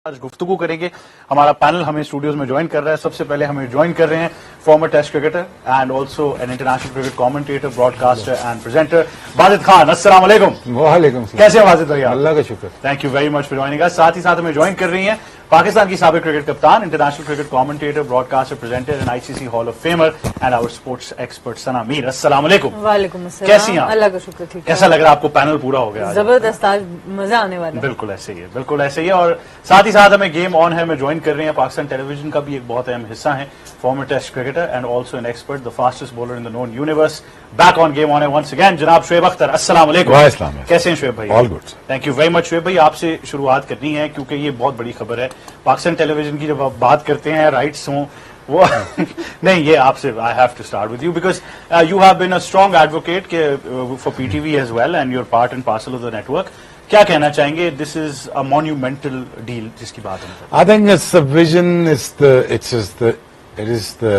आज गुफ्तगू करेंगे। हमारा पैनल हमें स्टूडियोज में ज्वाइन कर रहा है। सबसे पहले हमें ज्वाइन कर रहे हैं former test cricketer and also an international cricket commentator, broadcaster and presenter Wajid Khan. अस्सलाम वालेकुम। वालेकुम। कैसे हैं वाजिद भैया? अल्लाह का शुक्र। Thank you very much for joining us. साथ ही साथ हमें ज्वाइन कर रही हैं पाकिस्तान की साबिक क्रिकेट कप्तान, international cricket commentator, broadcaster, presenter and ICC hall of famer and our sports expert Sana Mir. अस्सलाम वालेकुम। वालेकुम अस्सलाम। कैसी हैं आप? अल्लाह का शुक्र, ठीक है। कैसा लग रहा है आपको? पैनल पूरा हो गया? जबरदस्त, आज मजा आने वाला है। बिल्कुल ऐसे ही है, बिल्कुल ऐसे ही है। और साथ ही साथ हमें गेम ऑन है में ज्वाइन कर रहे हैं पाकिस्तान टेलीविजन का भी एक बहुत अहम हिस्सा है, former test cricketer and also an expert, the fastest bowler in the known universe. Back on game on है वंस अगेन जनाब शुएब अख्तर। अस्सलाम वालेकुम। कैसे हैं शुएब भाई? All good. Thank you very much Shoaib भाई। आपसे शुरुआत करनी है क्योंकि ये बहुत बड़ी खबर है। पाकिस्तान टेलीविजन की जब आप बात करते हैं राइट्स हों वो नहीं, ये आपसे I have to start with you because you have been a strong advocate for PTV as well and your part and parcel of the network. क्या कहना चाहेंगे? This is a monumental deal जिसकी बात है। I think it's the vision, it is the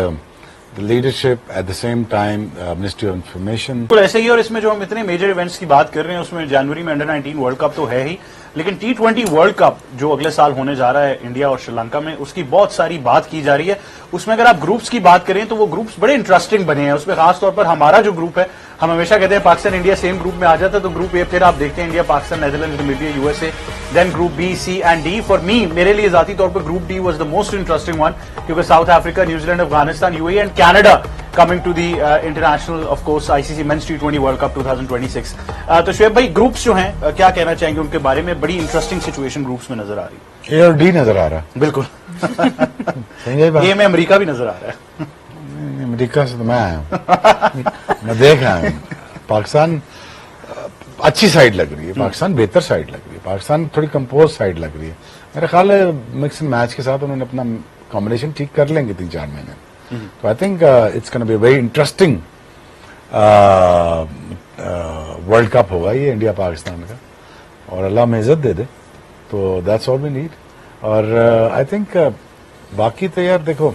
leadership at the same time, Ministry of Information. तो ऐसे ही, और इसमें जो हम इतने मेजर इवेंट्स की बात कर रहे हैं उसमें जनवरी में अंडर 19 वर्ल्ड कप तो है ही, लेकिन T20 वर्ल्ड कप जो अगले साल होने जा रहा है इंडिया और श्रीलंका में, उसकी बहुत सारी बात की जा रही है। उसमें अगर आप ग्रुप्स की बात करें तो वो ग्रुप्स बड़े इंटरेस्टिंग बने हैं। उसमें खासतौर पर हमारा जो ग्रुप है, हम हमेशा कहते हैं पाकिस्तान इंडिया सेम ग्रुप में आ जाता है, तो ग्रुप ए फिर आप देखते हैं India, Pakistan, Netherland, Namibia, USA, then group B, C and D. For me, मेरे लिए जाती तौर पर group D was the most interesting one क्योंकि South Africa, New Zealand, Afghanistan, UAE and Canada coming to the international of course ICC men's T20 world cup 2026। तो शुएब भाई, groups जो हैं क्या कहना चाहेंगे उनके बारे में? बड़ी इंटरेस्टिंग सिचुएशन ग्रुप्स में नजर आ रही है। ए और डी नजर आ रहा है। बिल्कुल। सही है बात। ए में अमेरिका भी नजर आ रहा है। अमेरिका से तो मैं आया हूँ, मैं देख रहा हूँ। पाकिस्तान अच्छी साइड लग रही है, पाकिस्तान बेहतर साइड लग रही है, पाकिस्तान थोड़ी कंपोज साइड लग रही है। मेरा ख्याल है मिक्स मैच के साथ उन्होंने अपना कॉम्बिनेशन ठीक कर लेंगे 3-4 महीने। तो I think it's gonna be very interesting world cup होगा ये इंडिया पाकिस्तान का, और अल्लाह में इज्जत दे दे, तो दैट्स ऑल वी नीड। और आई थिंक बाकी तो यार देखो,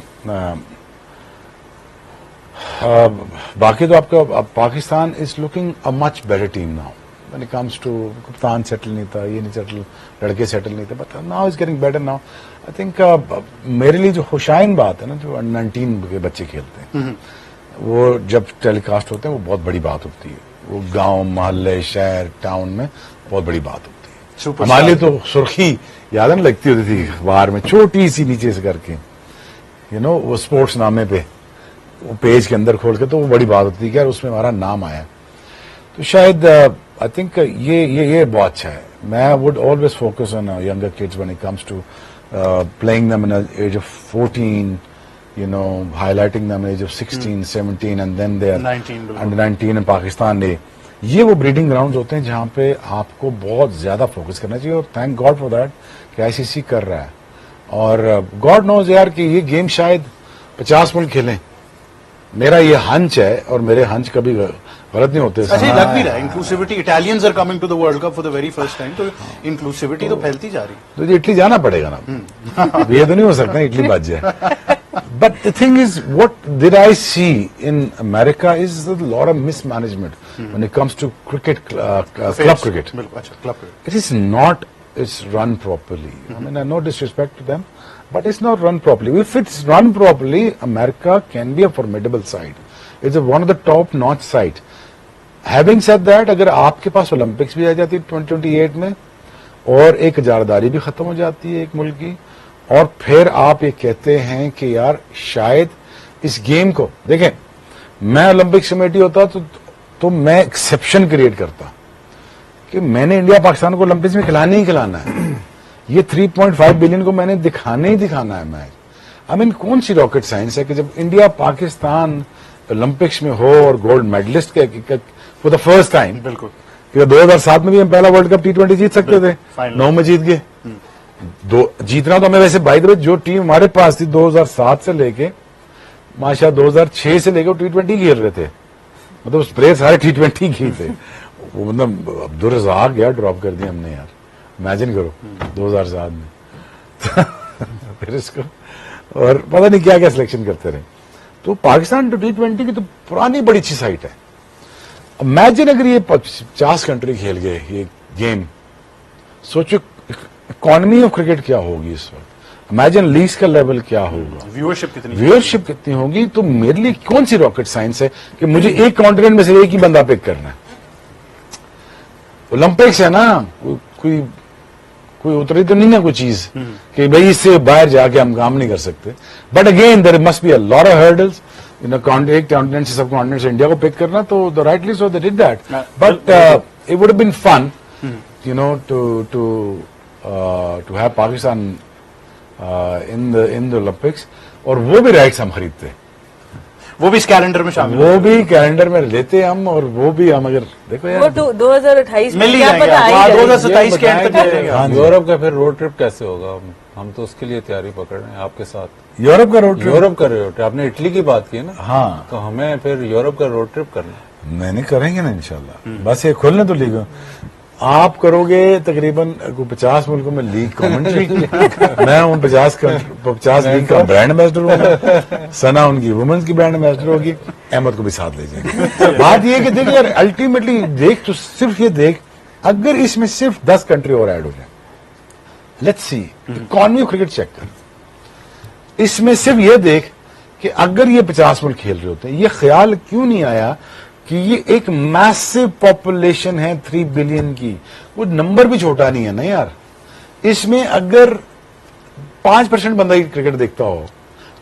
बाकी तो आपका Pakistan is looking a much better team now when it comes to, कप्तान सेटल नहीं था, ये नहीं सेटल, लड़के सेटल नहीं थे, but now is getting better now. I think मेरे लिए जो खुशाइन बात है ना, जो अंडर 19 के बच्चे खेलते हैं, वो जब टेलीकास्ट होते हैं वो बहुत बड़ी बात होती है। वो गांव, मोहल्ले, शहर, टाउन में बहुत बड़ी बात होती है। हमारे लिए तो सुर्खी याद है ना लगती होती थी अखबार में, छोटी सी नीचे से करके, यू नो, वो स्पोर्ट्स नामे पे वो पेज के अंदर खोल के, तो वो बड़ी बात होती है कि यार उसमें हमारा नाम आया। तो शायद आई थिंक ये बहुत अच्छा है। मैं would always focus on younger kids when it comes to playing them in age of 14, you know, highlighting them age of 16, 17 and then they are under 19 in Pakistan Day. ये वो ब्रीडिंग ग्राउंड्स होते हैं जहां पे आपको बहुत ज्यादा focus करना चाहिए, और थैंक गॉड फॉर दैट कि आईसीसी कर रहा है। और गॉड नोज यार कि ये गेम शायद 50 मुल्क खेलें, मेरा ये हंच है, और मेरे हंच कभी गलत नहीं होते। अच्छा, लग भी रहा है inclusivity, Italians are coming to the world cup for the very first time, तो इंक्लूसिविटी तो फैलती जा रही है। तो इटली जाना पड़ेगा ना, ये तो नहीं हो सकता इटली बच जाए। But the thing is, what did I see in America is a lot of mismanagement when it comes to cricket, club cricket. अच्छा, club cricket. It is not, it's run properly. I mean, no disrespect to them, but it's not run properly. If it's run properly, America can be a formidable side. It's one of the top-notch side. Having said that, अगर आपके पास Olympics भी आ जाती है 2028 में, और एक इजारादारी भी खत्म हो जाती है एक मुल्क की, और फिर आप ये कहते हैं कि यार शायद इस गेम को देखें, मैं ओलंपिक्स कमेटी होता तो मैं एक्सेप्शन क्रिएट करता कि मैंने इंडिया पाकिस्तान को ओलंपिक्स में खिलाना ही खिलाना है। ये 3.5 बिलियन को मैंने दिखाना ही दिखाना है मैच। आई मीन, कौन सी रॉकेट साइंस है कि जब इंडिया पाकिस्तान ओलंपिक्स में हो और गोल्ड मेडलिस्ट के फॉर द फर्स्ट टाइम, बिल्कुल, 2007 में भी हम पहला वर्ल्ड कप T20 जीत सकते थे, 9 में जीत गए। जीतना तो हमें वैसे, बाय द वे, जो टीम हमारे पास थी 2007 से लेके माशा 2006 से लेके T20 खेल रहे थे, मतलब उस प्लेयर सारे T20 की थे। वो मतलब अब्दुल रज़ाक गया, ड्रॉप कर दिया हमने यार, इमेजिन करो 2007 में। फिर इसको और पता नहीं क्या क्या सिलेक्शन करते रहे। तो पाकिस्तान तो T20 की तो पुरानी बड़ी अच्छी साइट है। इमेजिन अगर ये 50 कंट्री खेल गए ये गेम, सोचो इकोनॉमी ऑफ क्रिकेट क्या होगी इस वक्त, इमेजिन लीग्स का लेवल क्या होगा, व्यूअरशिप कितनी व्यूअरशिप कितनी होगी। तो मेरे लिए कौन सी रॉकेट साइंस है कि मुझे एक कॉन्टिनेंट में से एक ही बंदा पिक करना है। ओलंपिक्स है ना, कोई उतरी तो नहीं है कोई चीज कि भाई इससे बाहर जाके हम काम नहीं कर सकते। But again there must be a lot of hurdles in एक कॉन्टिनेंट से सब कॉन्टिनेंट से इंडिया को पिक करना, तो the rightly so they did that. But it would have been fun you know to have Pakistan in the Olympics, और वो भी राइट्स हम खरीदते, वो भी इस कैलेंडर में शामिल वो भी कैलेंडर में लेते हम, और वो भी हम अगर देखो वो यार 2028 मिल में ही क्या जाएंगे पता आपको। आ ही जाए। 2027 के एंड तक मिल जाएंगे। हाँ जी। यूरोप का फिर रोड ट्रिप कैसे होगा? हम तो उसके लिए तैयारी पकड़ रहे हैं आपके साथ। यूरोप का रोड ट्रिप, यूरोप का रोड ट्रिप, आपने इटली की बात की है ना, हाँ तो हमें फिर यूरोप का रोड ट्रिप करना है। मैंने करेंगे ना इंशाल्लाह, बस ये खोलने तो लीग आप करोगे तकरीबन 50 मुल्कों में लीग कमेंट्री, मैं उन 50 लीग का ब्रांड एम्बेसडर हूँ, सना उनकी वुमेन्स की ब्रांड एम्बेसडर होगी, अहमद को भी साथ ले जाएंगे। बात ये है कि देखिए यार अल्टीमेटली देख तो सिर्फ ये देख, अगर इसमें सिर्फ 10 कंट्री और ऐड हो जाए, let's see economy of cricket check कर, इसमें सिर्फ ये देख कि अगर ये 50 मुल्क खेल रहे होते हैं, ये ख्याल क्यों नहीं आया कि ये एक मैसिव पॉपुलेशन है 3 बिलियन की, वो नंबर भी छोटा नहीं है ना यार। इसमें अगर 5% बंदा ही क्रिकेट देखता हो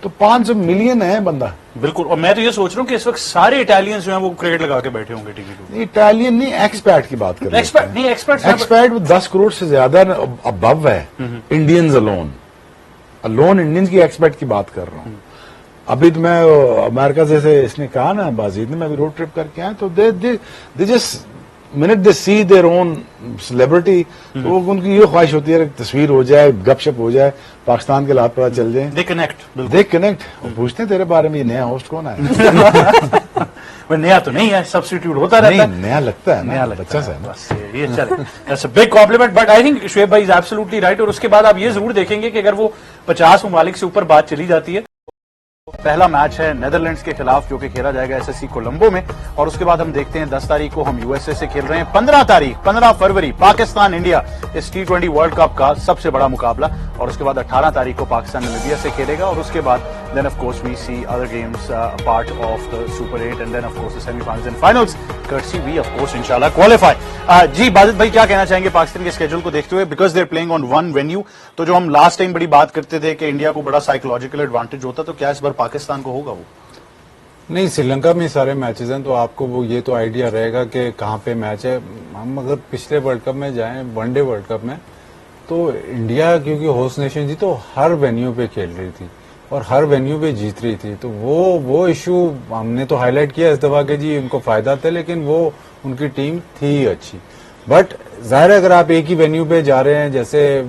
तो 500 मिलियन है बंदा। बिल्कुल, और मैं तो ये सोच रहा हूँ कि इस वक्त सारे इटालियंस जो हैं वो क्रिकेट लगा के बैठे होंगे टीवी पे। इटालियन नहीं, एक्सपैट की बात कर रहे हैं। एक्सपर्ट नहीं, एक्सपर्ट एक्सपैट 10 करोड़ से ज्यादा अबव है, इंडियंस अलोन इंडियंस की एक्सपैट की बात कर रहा हूँ। अभी तो मैं अमेरिका जैसे इसने कहा ना बाजीद ने, मैं अभी रोड ट्रिप करके आया, तो they just minute they see their own celebrity, तो उनकी ये ख्वाहिश होती है तस्वीर हो जाए, गपशप हो जाए, पाकिस्तान के हालात पता चल जाए, दे कनेक्ट। दे कनेक्ट, और पूछते हैं तेरे बारे में ये नया होस्ट कौन है। वो नया तो नहीं है, सब्स्टिट्यूट होता रहता है। नहीं, नया लगता है, नया लगता बच्चा सा है ना। बस ये चले, that's a big complement. But I think Shoaib भाई इज एब्सोल्युटली राइट। और उसके बाद आप ये जरूर देखेंगे कि अगर वो 50 ममालिक से ऊपर बात चली जाती है, पहला मैच है नेदरलैंड्स के खिलाफ जो कि खेला जाएगा एसएससी कोलंबो में, और उसके बाद हम देखते हैं 10 तारीख को हम यूएसए से खेल रहे हैं, 15 फरवरी पाकिस्तान इंडिया इस T20 वर्ल्ड कप का सबसे बड़ा मुकाबला, और उसके बाद 18 तारीख को पाकिस्तान नामीबिया से खेलेगा, और उसके बाद then of course we see other games part of the super 8 and then of course the semifinals and finals कर्सी वी ऑफ कोर्स इंशाल्लाह क्वालिफाई। जी बाजिद भाई क्या कहना चाहेंगे पाकिस्तान के स्केड्यूल को देखते हुए, because they are playing on one venue, तो जो हम लास्ट टाइम बड़ी बात करते थे कि इंडिया को बड़ा साइकोलॉजिकल एडवांटेज होता, तो क्या इस बार पाकिस्तान को होगा वो? नहीं, श्रीलंका में सारे मैचेस हैं, तो आपको वो ये तो आइडिया रहेगा कि कहाँ पे मैच है। हम अगर पिछले वर्ल्ड कप में जाएं, वनडे वर्ल्ड कप में, तो इंडिया क्योंकि होस्ट नेशन थी तो हर वेन्यू पे खेल रही थी और हर वेन्यू पे जीत रही थी, तो वो इशू हमने तो हाईलाइट किया इस दफा के जी उनको फायदा था, लेकिन वो उनकी टीम थी अच्छी। बट जाहिर है अगर आप एक ही वेन्यू पे जा रहे हैं, जैसे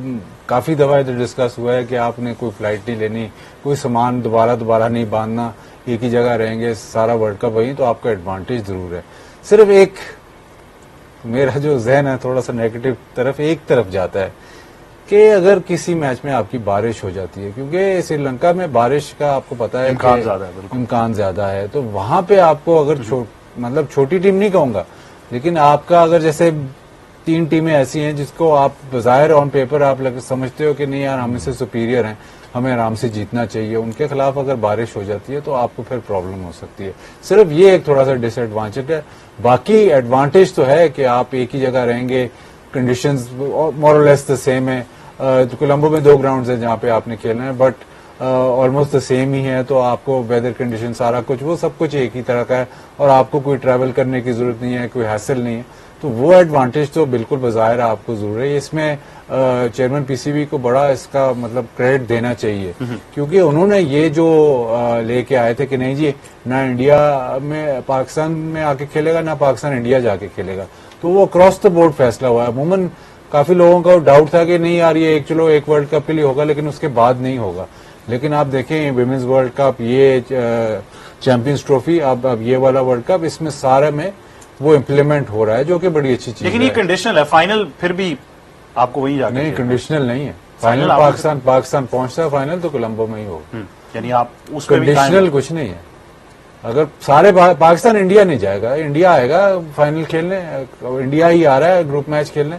काफी दफा इधर डिस्कस हुआ है कि आपने कोई फ्लाइट नहीं लेनी, कोई सामान दोबारा नहीं बांधना, एक ही जगह रहेंगे सारा वर्ल्ड कप वही, तो आपका एडवांटेज जरूर है। सिर्फ एक मेरा जो जहन है थोड़ा सा नेगेटिव तरफ एक तरफ जाता है कि अगर किसी मैच में आपकी बारिश हो जाती है, क्योंकि श्रीलंका में बारिश का आपको पता है इम्कान ज्यादा है, बिल्कुल इम्कान ज्यादा है, तो वहां पे आपको अगर मतलब छोटी टीम नहीं कहूंगा, लेकिन आपका अगर जैसे 3 टीमें ऐसी हैं जिसको आप जाहिर ऑन पेपर आप समझते हो कि नहीं यार हम इससे सुपीरियर हैं, हमें आराम से जीतना चाहिए, उनके खिलाफ अगर बारिश हो जाती है तो आपको फिर प्रॉब्लम हो सकती है। सिर्फ ये एक थोड़ा सा डिसएडवांटेज है, बाकी एडवांटेज तो है कि आप एक ही जगह रहेंगे, कंडीशंस मोर और लेस द सेम है। कोलंबो में 2 ग्राउंड्स हैं जहाँ पे आपने खेलना है, बट ऑलमोस्ट द सेम ही है, तो आपको वेदर कंडीशन सारा कुछ वो सब कुछ एक ही तरह का है और आपको कोई ट्रैवल करने की जरूरत नहीं है, कोई हैसल नहीं है, तो वो एडवांटेज तो बिल्कुल बज़ाहिर आपको जरूर है। इसमें चेयरमैन पीसीबी को बड़ा इसका मतलब क्रेडिट देना चाहिए, क्योंकि उन्होंने ये जो लेके आए थे कि नहीं जी ना इंडिया में पाकिस्तान में आके खेलेगा ना पाकिस्तान इंडिया जाके खेलेगा, तो वो अक्रॉस द बोर्ड फैसला हुआ है। अमूमन काफी लोगों का डाउट था कि नहीं यार ये चलो एक वर्ल्ड कप के लिए होगा लेकिन उसके बाद नहीं होगा, लेकिन आप देखें विमेंस वर्ल्ड कप, ये चैंपियंस ट्रॉफी, अब ये वाला वर्ल्ड कप, इसमें सारे में वो इम्प्लीमेंट हो रहा है, जो कि बड़ी अच्छी चीज है। लेकिन ये कंडीशनल है, फाइनल फिर भी आपको वहीं जाके नहीं, कंडीशनल नहीं है, फाइनल फाइनल पाकिस्तान पहुंचता है, फाइनल तो कोलंबो में ही होगा, यानी आप उसमें भी कंडीशनल कुछ नहीं है। अगर सारे पाकिस्तान इंडिया नहीं जाएगा, इंडिया आएगा फाइनल खेलने, इंडिया ही आ रहा है ग्रुप मैच खेलने,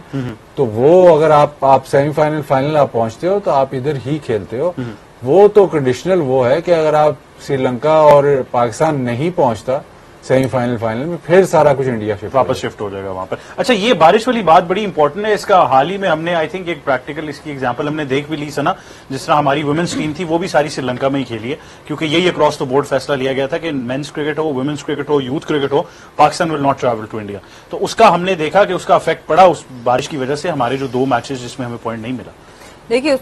तो वो अगर आप सेमीफाइनल फाइनल आप पहुंचते हो तो आप इधर ही खेलते हो। वो तो कंडीशनल वो है कि अगर आप श्रीलंका और पाकिस्तान नहीं पहुंचता सेमीफाइनल फाइनल में, फिर सारा कुछ इंडिया वापस शिफ्ट हो जाएगा वहां पर। अच्छा, ये बारिश वाली बात बड़ी इंपॉर्टेंट है। इसका हाल ही में हमने आई थिंक एक प्रैक्टिकल इसकी एग्जांपल हमने देख भी ली सना, जिस तरह हमारी वुमेन्स टीम थी वो भी सारी श्रीलंका में ही खेली है, क्योंकि यही अक्रॉस द बोर्ड फैसला लिया गया था कि मेंस क्रिकेट हो, वुमेन्स क्रिकेट हो, यूथ क्रिकेट हो, Pakistan will not travel to India. तो उसका हमने देखा कि उसका इफेक्ट पड़ा उस बारिश की वजह से हमारे जो 2 मैचेस जिसमें हमें पॉइंट नहीं मिला। देखिए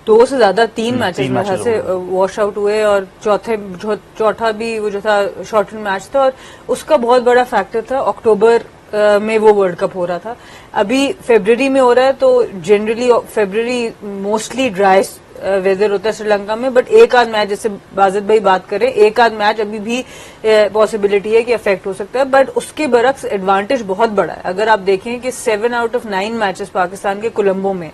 2 से ज्यादा 3 मैचेस 3 में मैचेस से वॉश आउट हुए, और चौथा भी वो जो था शॉर्टन मैच था, और उसका बहुत बड़ा फैक्टर था अक्टूबर में वो वर्ल्ड कप हो रहा था। अभी फरवरी में हो रहा है, तो जनरली फरवरी मोस्टली ड्राई वेदर होता है श्रीलंका में, बट एक आध मैच, जैसे बाजिद भाई बात करें, एक आध मैच अभी भी पॉसिबिलिटी है कि अफेक्ट हो सकता है, बट उसके बरक्स एडवांटेज बहुत बड़ा है। अगर आप देखें कि 7 आउट ऑफ 9 मैचेस पाकिस्तान के कोलंबो में,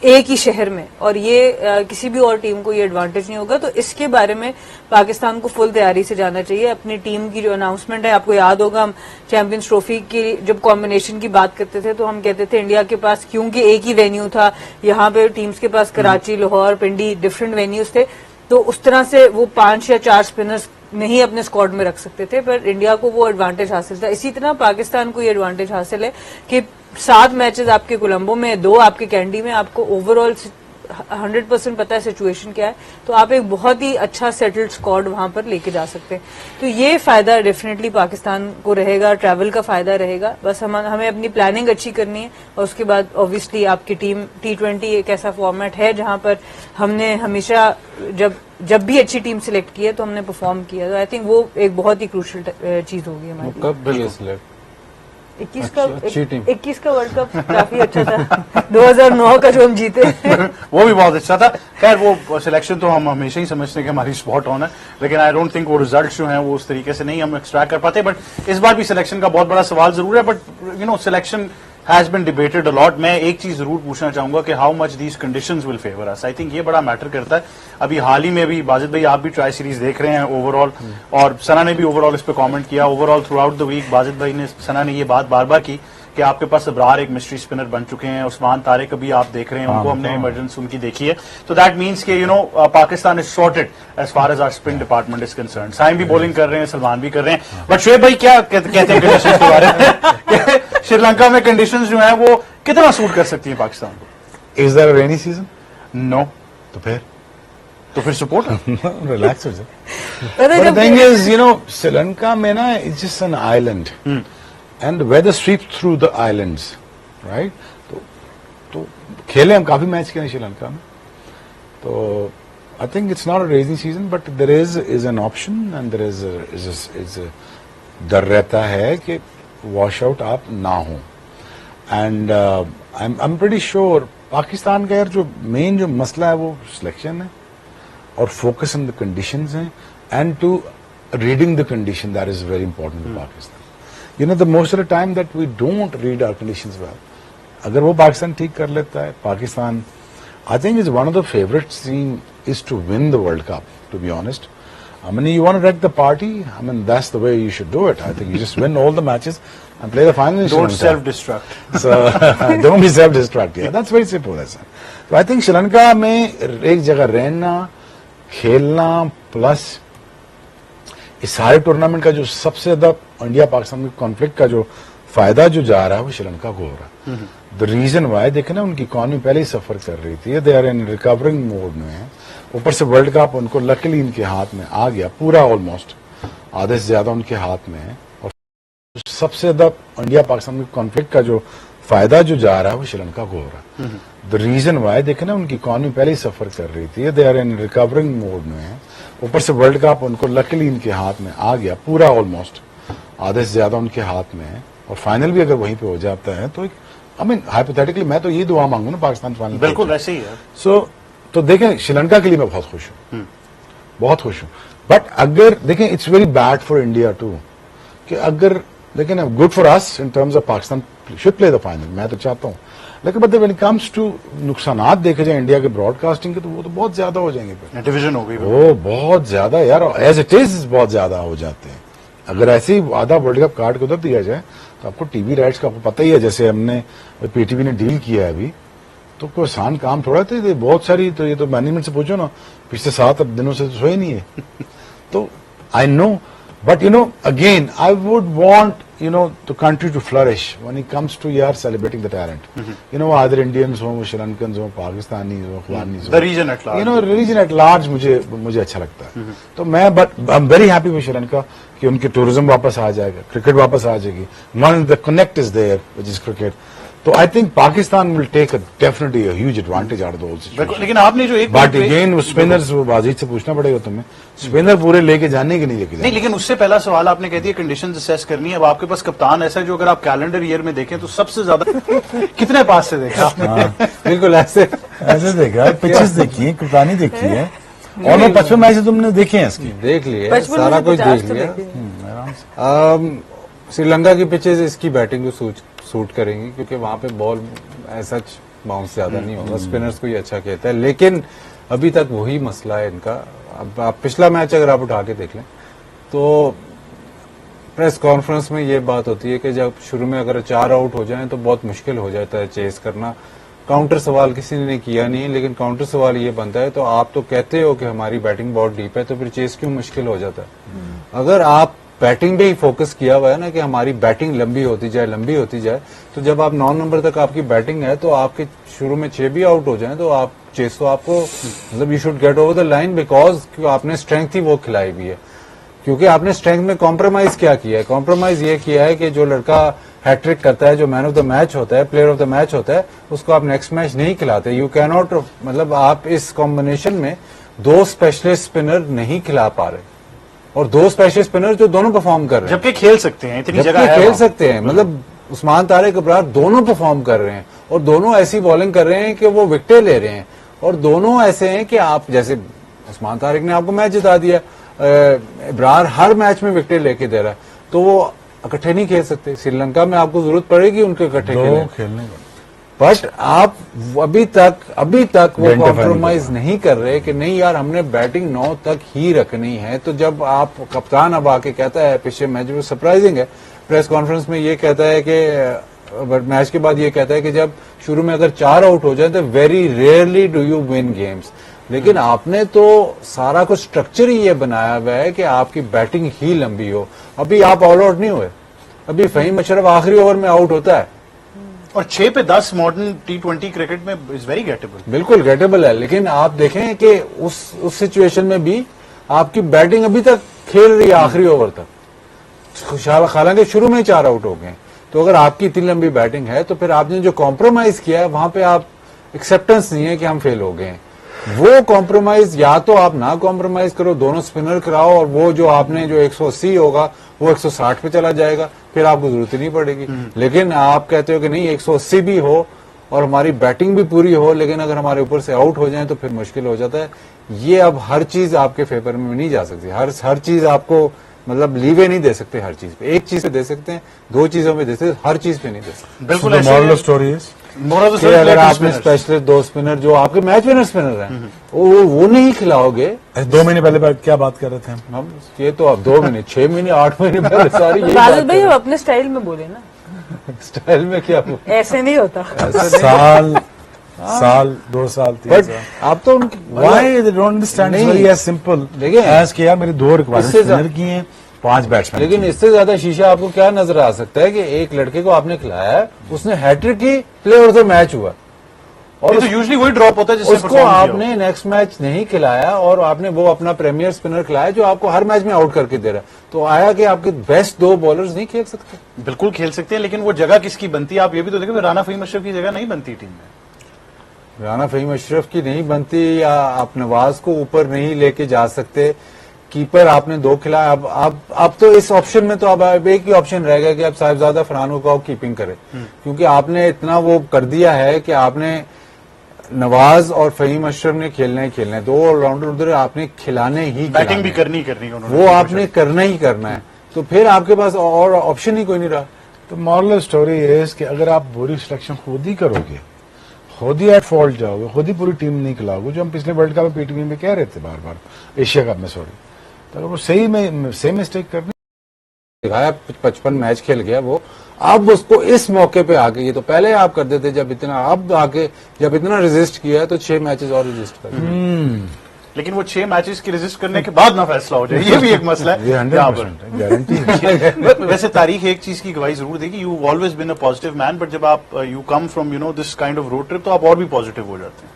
एक ही शहर में, और ये किसी भी और टीम को ये एडवांटेज नहीं होगा। तो इसके बारे में पाकिस्तान को फुल तैयारी से जाना चाहिए। अपनी टीम की जो अनाउंसमेंट है, आपको याद होगा हम चैंपियंस ट्रॉफी की जब कॉम्बिनेशन की बात करते थे तो हम कहते थे इंडिया के पास, क्योंकि एक ही वेन्यू था, यहाँ पे टीम्स के पास कराची, लाहौर, पिंडी डिफरेंट वेन्यूज थे, तो उस तरह से वो 5 या 4 स्पिनर्स नहीं अपने स्क्वाड में रख सकते थे, पर इंडिया को वो एडवांटेज हासिल था। इसी तरह पाकिस्तान को ये एडवांटेज हासिल है कि 7 मैचेस आपके कोलंबो में, 2 आपके कैंडी में, आपको ओवरऑल 100% पता है सिचुएशन क्या है, तो आप एक बहुत ही अच्छा सेटल्ड स्क्वाड वहां पर लेके जा सकते हैं। तो ये फायदा डेफिनेटली पाकिस्तान को रहेगा, ट्रैवल का फायदा रहेगा। बस हमें अपनी प्लानिंग अच्छी करनी है, और उसके बाद ऑब्वियसली आपकी टीम T20 एक ऐसा फॉर्मेट है जहां पर हमने हमेशा जब भी अच्छी टीम सिलेक्ट की है तो हमने परफॉर्म किया, तो आई थिंक वो एक बहुत ही क्रूशियल चीज होगी हमारी। कब भी सिलेक्ट 21 का वर्ल्ड कप काफी अच्छा था। 2009 का जो हम जीते वो भी बहुत अच्छा था। खैर, वो सिलेक्शन तो हम हमेशा ही समझते हैं कि हमारी स्पॉट ऑन है, लेकिन आई डोंट थिंक वो रिजल्ट जो हैं वो उस तरीके से नहीं हम एक्सट्रैक्ट कर पाते। बट इस बार भी सिलेक्शन का बहुत बड़ा सवाल जरूर है, but you know selection has been debated a lot. मैं एक चीज जरूर पूछना चाहूंगा कि how much these conditions will favour us. I think ये बड़ा मैटर करता है। अभी हाल ही में भी बाजिद भाई आप भी ट्राई सीरीज देख रहे हैं ओवरऑल, और सना ने भी ओवरऑल इस पे कमेंट किया। Overall throughout the week Bajid भाई ने, सना ने ये बात बार बार की कि आपके पास अब्रार एक मिस्ट्री स्पिनर बन चुके हैं। उस्मान तारिक अभी आप देख रहे हैं, उनको हमने इमरजेंसी उनकी देखी है, तो दैट मीन्स कि you know Pakistan is sorted as far as our spin department is concern. Saim भी बॉलिंग कर रहे हैं, सलमान भी कर रहे हैं, बट शुएब भाई क्या कहते हैं कंडीशंस के बारे में? श्रीलंका में कंडीशंस जो है वो कितना सूट कर सकती है पाकिस्तान को? Is there rainy season? No. तो फिर सपोर्ट रिलैक्स हो जाए। But the thing is, you know, Sri Lanka में ना it's just an island, and weather sweeps through the islands, right? तो खेले हम काफी मैच खेले श्रीलंका में, तो I think it's not a rainy season, but there is an option, and there is a डर रहता है कि वॉश आउट आप ना हो, and I am pretty sure Pakistan का यार जो मेन जो मसला है वो सिलेक्शन है, और फोकस ऑन द कंडीशंस हैं, and to reading the condition, that is very important for Pakistan. You know the most of the time that we don't read our conditions well. अगर वो पाकिस्तान ठीक कर लेता है, Pakistan I think is one of the favourite team is to win the world cup, to be honest. I mean, you want to wreck the party? I mean, that's the way you should do it. I think you just win all the matches and play the final. Don't self-destruct. So don't be self-destruct. Yeah, that's very simple. That's it. So I think Sri Lanka में एक जगह रहना, खेलना, plus इस सारे tournament का जो सबसे ज्यादा इंडिया पाकिस्तान में कॉन्फ्लिक्ट का जो फायदा जो जा रहा है वो श्रीलंका को हो रहा है। द रीजन वाई देखे ना, उनकी इकॉनमी पहले ही सफर कर रही थी, they are in recovering mode में है। ऊपर से वर्ल्ड कप उनको लकीली इनके हाथ में आ गया, पूरा ऑलमोस्ट आधे से ज्यादा उनके हाथ में है, और सबसे ज्यादा इंडिया पाकिस्तान में कॉन्फ्लिक्ट का जो फायदा जो जा रहा है वो श्रीलंका को हो रहा है। द रीजन वाई देखे ना, उनकी इकॉनमी पहले ही सफर कर रही थी, they are in recovering mode में है। ऊपर से वर्ल्ड कप उनको लकीली इनके हाथ में आ गया, पूरा ऑलमोस्ट आधे से ज्यादा उनके हाथ में है, और फाइनल भी अगर वहीं पे हो जाता है तो आई मीन हाइपोथेटिकली मैं तो ये दुआ मांगू ना पाकिस्तान फाइनल। बिल्कुल ऐसे ही है। सो तो देखें श्रीलंका के लिए मैं बहुत खुश हूँ, बहुत खुश हूँ। बट अगर देखें it's very bad for India too, कि अगर देखें ना, good for us in terms of Pakistan should play the final, मैं तो चाहता हूँ, लेकिन मतलब व्हेन इट कम्स टू नुकसानात देखे जाए इंडिया के ब्रॉडकास्टिंग के, तो वो तो बहुत ज्यादा हो जाएंगे फिर। डिवीजन हो गई। वो बहुत ज्यादा यार, एज इट इज बहुत ज्यादा हो जाते हैं। अगर ऐसे ही आधा वर्ल्ड कप काट के उधर दिया जाए तो आपको टीवी राइट्स का आपको पता ही है, जैसे हमने पीटीवी ने डील किया है अभी, तो कोई आसान काम थोड़ा था। ये बहुत सारी, तो ये तो मैनेजमेंट से पूछो ना, पिछले 7 दिनों से तो सोए नहीं है। तो I know, but you know again I would want the country to flourish when it comes to celebrating the talent. Either Indians हो, Sri Lankans हो, Pakistanis हो, Afghanis हो, The region at large. region at large मुझे अच्छा लगता है। तो मैं I am very happy with Sri Lanka कि उनके टूरिज्म वापस आ जाएगा, क्रिकेट वापस आ जाएगी, one the connect is there which is cricket. तो I think Pakistan will take definitely huge advantage out of the whole situation. लेकिन आपने जो एक बट अगेन वो स्पिनर्स, वो बाजीत से पूछना पड़ेगा तुम्हें, स्पिनर पूरे लेके जाने के नहीं लेके नहीं, जाने। लेकिन उससे पहला सवाल आपने कह दिया कंडीशंस असेस करनी है। अब आपके पास कप्तान ऐसा है जो अगर आप कैलेंडर ईयर में देखें तो सबसे ज्यादा कितने पास से देखा आपने? बिल्कुल ऐसे ऐसे देखा, पिचेस देखी है, कप्तानी देखी है, और वो 55 मैच तुमने देखे हैं इसकी। देख लिए, 55 सारा में कुछ 50 देख तो लिया। देखे। आराम से। श्रीलंका की पिचेज इसकी बैटिंग को सूट करेंगी, क्योंकि वहां पे बॉल ऐसा बाउंस ज्यादा नहीं होगा, स्पिनर्स को ही अच्छा कहता है। लेकिन अभी तक वही मसला है इनका। अब आप पिछला मैच अगर आप उठा के देख लें तो प्रेस कॉन्फ्रेंस में ये बात होती है कि जब शुरू में अगर 4 आउट हो जाएं तो बहुत मुश्किल हो जाता है चेस करना। काउंटर सवाल किसी ने किया नहीं, लेकिन काउंटर सवाल ये बनता है, तो आप तो कहते हो कि हमारी बैटिंग बहुत डीप है, तो फिर चेस क्यों मुश्किल हो जाता है? अगर आप बैटिंग पे ही फोकस किया हुआ है ना कि हमारी बैटिंग लंबी होती जाए, तो जब आप 9 नंबर तक आपकी बैटिंग है तो आपके शुरू में 6 भी आउट हो जाए तो आप चेस तो आपको मतलब you should get over the line, because आपने स्ट्रेंथ ही वो खिलाई भी है। क्योंकि आपने स्ट्रेंथ में कॉम्प्रोमाइज क्या किया है? कॉम्प्रोमाइज ये किया है कि जो लड़का हैट्रिक करता है, जो मैन ऑफ द मैच होता है, प्लेयर ऑफ द मैच होता है, उसको आप नेक्स्ट मैच नहीं खिलाते। यू कैन नॉट, मतलब आप इस कॉम्बिनेशन में 2 स्पेशलिस्ट स्पिनर नहीं खिला पा रहे, और 2 स्पेशलिस्ट स्पिनर जो दोनों परफॉर्म कर रहे हैं, जबकि खेल सकते हैं, इतनी जगह जबकि है खेल वहाँ। सकते हैं। मतलब उस्मान तारिक इब्रार दोनों परफॉर्म कर रहे हैं, और दोनों ऐसी बॉलिंग कर रहे हैं कि वो विकेटें ले रहे हैं, और दोनों ऐसे हैं कि आप जैसे उस्मान तारिक ने आपको मैच जिता दिया, इब्रार हर मैच में विकेट लेके दे रहा है, तो वो इकट्ठे नहीं खेल सकते। श्रीलंका में आपको जरूरत पड़ेगी उनके इकट्ठे खेलने का। बट आप अभी तक वो Identify कॉम्प्रोमाइज नहीं कर रहे कि नहीं यार हमने बैटिंग 9 तक ही रखनी है। तो जब आप कप्तान अब आके कहता है, पिछले मैच में सरप्राइजिंग है, प्रेस कॉन्फ्रेंस में ये कहता है कि मैच के बाद ये कहता है कि जब शुरू में अगर 4 आउट हो जाए तो very rarely do you win games. लेकिन आपने तो सारा कुछ स्ट्रक्चर ही ये बनाया हुआ है कि आपकी बैटिंग ही लंबी हो। अभी आप ऑल आउट नहीं हुए, अभी फहीम अशरफ आखिरी ओवर में आउट होता है, और 6 पे 10 मॉडर्न T20 क्रिकेट में इज वेरी गेटेबल। बिल्कुल गेटेबल है। लेकिन आप देखें कि उस सिचुएशन में भी आपकी बैटिंग अभी तक खेल रही है आखिरी ओवर तक, हालांकि शुरू में 4 आउट हो गए। तो अगर आपकी इतनी लंबी बैटिंग है तो फिर आपने जो कॉम्प्रोमाइज किया है वहां पे आप एक्सेप्टेंस नहीं है कि हम फेल हो गए हैं। वो कॉम्प्रोमाइज या तो आप ना कॉम्प्रोमाइज करो, दोनों स्पिनर कराओ, और वो जो आपने जो 180 होगा वो 160 पे चला जाएगा, फिर आपको जरूरत ही नहीं पड़ेगी। लेकिन आप कहते हो कि नहीं 180 भी हो और हमारी बैटिंग भी पूरी हो, लेकिन अगर हमारे ऊपर से आउट हो जाए तो फिर मुश्किल हो जाता है। ये अब हर चीज आपके फेवर में नहीं जा सकती, हर चीज आपको मतलब लीवे नहीं दे सकते। हर चीज पे, एक चीज पे दे सकते हैं, 2 चीजों में दे सकते हैं, हर चीज पे नहीं दे सकते। बिल्कुल So the ऐसे moral he of story is? Moral of कि अगर आपने स्पेशलिस्ट 2 स्पिनर जो आपके मैच विनर स्पिनर हैं वो नहीं खिलाओगे। 2 महीने पहले क्या बात कर रहे थे हम? हम ये तो अब 2 महीने 6 महीने 8 महीने पहले सारी यही बादल बात भाई अब अपने स्टाइल में बोले ना, स्टाइल में क्या बोल- ऐसे नहीं होता। साल 2 साल 3 बट साल। आप तो उनकी Why they don't understand? It's नहीं। very as simple देखिए, as कि यार मेरी 2 रिक्वायरमेंट इससे स्पिनर की हैं, 5 बैट्समैन। लेकिन इससे ज्यादा शीशा आपको क्या नजर आ सकता है कि एक लड़के को आपने खिलाया है, उसने हैट्रिक की, प्लेयर ऑफ द मैच हुआ, और तो यूजुअली वही ड्रॉप होता है जिससे उसको आपने नेक्स्ट मैच नहीं खिलाया, और आपने वो अपना प्रीमियर स्पिनर खिलाया जो आपको हर मैच में आउट करके दे रहा है। तो आया कि आपके बेस्ट 2 बॉलर्स नहीं खेल सकते। बिल्कुल खेल सकते हैं, लेकिन वो जगह किसकी बनती है आप ये भी तो देखें। राना फहीम अशरफ की जगह नहीं बनती टीम में। राना फहीम अशरफ की नहीं बनती, या आप नवाज को ऊपर नहीं लेके जा सकते। कीपर आपने 2 खिलाया, अब तो इस ऑप्शन में तो अब एक ही ऑप्शन रह गया कि अब साहिबजादा फरहान को कीपिंग करे, क्योंकि आपने इतना वो कर दिया है कि आपने नवाज और फहीम अशरफ ने खेलना ही खेलना है। 2 ऑलराउंडर उधर आपने खिलाने ही बैटिंग भी खिलाने करनी हैं। उन्होंने, वो आपने करना ही करना है, तो फिर आपके पास और ऑप्शन ही कोई नहीं रहा। तो मॉरल स्टोरी है कि अगर आप बुरी सिलेक्शन खुद ही करोगे खुद ही एट फॉल्ट जाओगे, खुद ही पूरी टीम नहीं खिलाओगे, जो हम पिछले वर्ल्ड कप में पीटीवी में कह रहे थे बार बार, एशिया कप में सॉरी, तो अगर वो सही में सेम मिस्टेक करनी दिखाया 55 मैच खेल गया वो, अब उसको इस मौके पे आके, ये तो पहले आप करते थे जब इतना, अब आके जब इतना रेजिस्ट किया है तो 6 मैचेस और रेजिस्ट कर लेकिन वो 6 मैचेस की रेजिस्ट करने के बाद ना फैसला हो जाए, ये भी एक मसला है ये यहाँ पर। 100% गारंटी। वैसे तारीख एक चीज की गवाही जरूर देगी, you always been a positive man, but जब आप you come from you know this kind of road trip तो आप और भी पॉजिटिव हो जाते हैं।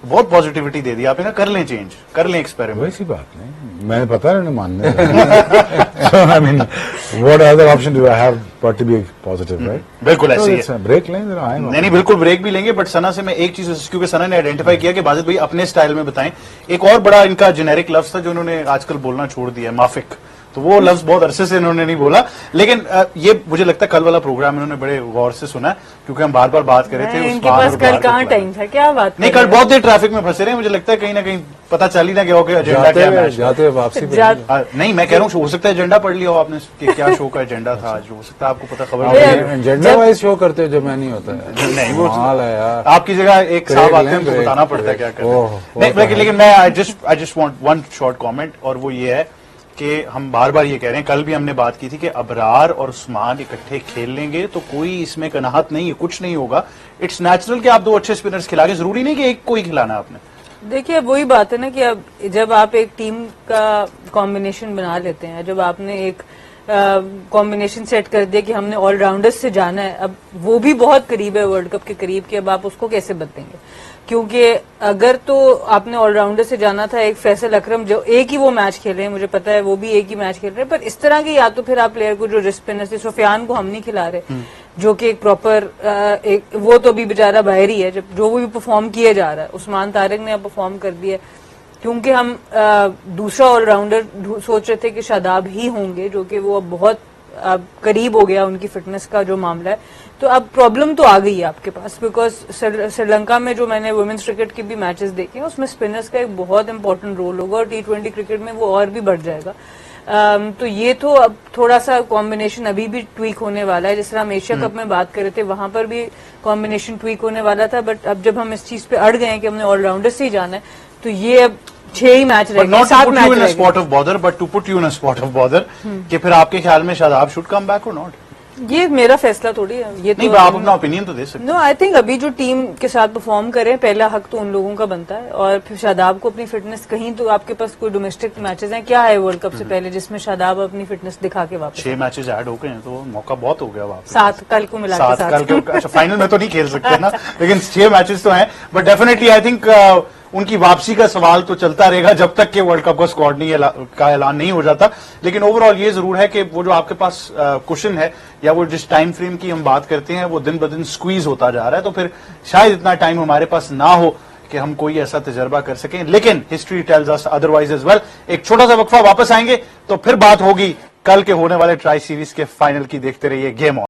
बहुत पॉजिटिविटी दे दी आपने, कर लें चेंज, कर लें एक्सपेरिमेंट। वैसी बात नहीं, मैंने पता है उन्हें मानने I mean what other option do I have but to be positive, right? बिल्कुल ऐसे ही है। ब्रेक लें जरा, आए नहीं बिल्कुल ब्रेक भी लेंगे, बट सना से मैं एक चीज, क्योंकि सना ने आइडेंटिफाई किया कि बाजिद भाई अपने स्टाइल में बताएं, एक और बड़ा इनका जेनेरिक लफ्ज था जो उन्होंने आजकल बोलना छोड़ दिया है, माफिक। तो वो लफ्ज बहुत अरसे से इन्होंने नहीं बोला, लेकिन ये मुझे लगता है कल वाला प्रोग्राम इन्होंने बड़े गौर से सुना है, क्योंकि हम बार बार बात कर रहे थे इनके पास कल कहाँ टाइम था, क्या बात नहीं, कल बहुत देर ट्रैफिक में फंसे रहे, मुझे लगता है कहीं ना कहीं पता चल ही ना गया हो कि एजेंडा क्या है मैच का। जाते हुए वापसी पे नहीं मैं कह रहा हूँ, हो सकता है एजेंडा पढ़ लिया हो आपने कि क्या शो का एजेंडा था आज, हो सकता है आपको पता खबर नहीं। एजेंडा वाइज शो करते हो जो मैं नहीं होता है। नहीं वो कमाल है यार, आपकी जगह एक साहब आते हैं, उनको ब्रेक, बताना पड़ता है क्या करना ओह, है। वो नहीं, तो है। लेकिन मैं I just want one short comment, और वो ये है कि हम बार बार ये कह रहे हैं, कल भी हमने बात की थी कि अबरार और उस्मान इकट्ठे खेल लेंगे तो कोई इसमें कनाहत नहीं है, कुछ नहीं होगा। इट्स नेचुरल कि आप 2 अच्छे स्पिनर्स खिला के, जरूरी नहीं कि एक को ही खिलाना आपने। देखिए वही बात है ना कि अब जब आप एक टीम का कॉम्बिनेशन बना लेते हैं, जब आपने एक कॉम्बिनेशन सेट कर दिया कि हमने ऑलराउंडर्स से जाना है, अब वो भी बहुत करीब है वर्ल्ड कप के करीब कि अब आप उसको कैसे बदलेंगे, क्योंकि अगर तो आपने ऑलराउंडर से जाना था, एक फैसल अकरम जो एक ही वो मैच खेले हैं, मुझे पता है वो भी एक ही मैच खेल रहे हैं, पर इस तरह के या तो फिर आप प्लेयर को जो रिस्ट स्पिनर से, सुफियान को हम नहीं खिला रहे, जो कि एक प्रॉपर एक वो तो अभी बेचारा बाहर ही है, जब जो वो भी परफॉर्म किया जा रहा है, उस्मान तारिक ने अब परफॉर्म कर दिया, क्योंकि हम दूसरा ऑलराउंडर सोच रहे थे कि शादाब ही होंगे, जो कि वो अब बहुत करीब हो गया उनकी फिटनेस का जो मामला है। तो अब प्रॉब्लम तो आ गई है आपके पास, बिकॉज श्रीलंका में जो मैंने वुमेन्स क्रिकेट के भी मैचेस देखे हैं, उसमें स्पिनर्स का एक बहुत इंपॉर्टेंट रोल होगा, और T20 क्रिकेट में वो और भी बढ़ जाएगा। तो ये तो अब थोड़ा सा कॉम्बिनेशन अभी भी ट्वीक होने वाला है, जिस तरह हम एशिया कप में बात कर रहे थे, वहां पर भी कॉम्बिनेशन ट्वीक होने वाला था, बट अब जब हम इस चीज पे अड़ गए हैं कि हमने ऑलराउंडर से ही जाना है, तो ये अब 6 ही मैच रह But गए, not to 7 put match you in a रह गए। spot of bother, but to put you in a spot of bother, कि फिर आपके ख्याल में शादाब शुड कम बैक और नॉट? ये मेरा फैसला थोड़ी है, ये नहीं, तो आप अपना ओपिनियन तो दे सकते नो, आई थिंक अभी जो टीम के साथ परफॉर्म करें, पहला हक तो उन लोगों का बनता है, और फिर शादाब को अपनी फिटनेस, कहीं तो आपके पास कोई डोमेस्टिक मैचेस हैं क्या है वर्ल्ड कप से पहले जिसमें शादाब अपनी फिटनेस दिखा के वापस 6 मैचेस ऐड हो गए हैं, तो मौका बहुत हो गया वापस। 7 कल को मिला के 7 कल साथ। के, अच्छा फाइनल में तो नहीं खेल सकते ना, लेकिन 6 मैचेस तो हैं, बट डेफिनेटली आई थिंक उनकी वापसी का सवाल तो चलता रहेगा जब तक कि वर्ल्ड कप का स्क्वाड का ऐलान नहीं हो जाता। लेकिन ओवरऑल ये जरूर है कि वो जो आपके पास कुशन है, या वो जिस टाइम फ्रेम की हम बात करते हैं, वो दिन ब दिन स्क्वीज होता जा रहा है, तो फिर शायद इतना टाइम हमारे पास ना हो कि हम कोई ऐसा तजर्बा कर सकें, लेकिन history tells us otherwise as well. एक छोटा सा वक्फा, वापस आएंगे तो फिर बात होगी कल के होने वाले ट्राई सीरीज के फाइनल की। देखते रहिए गेम ऑन।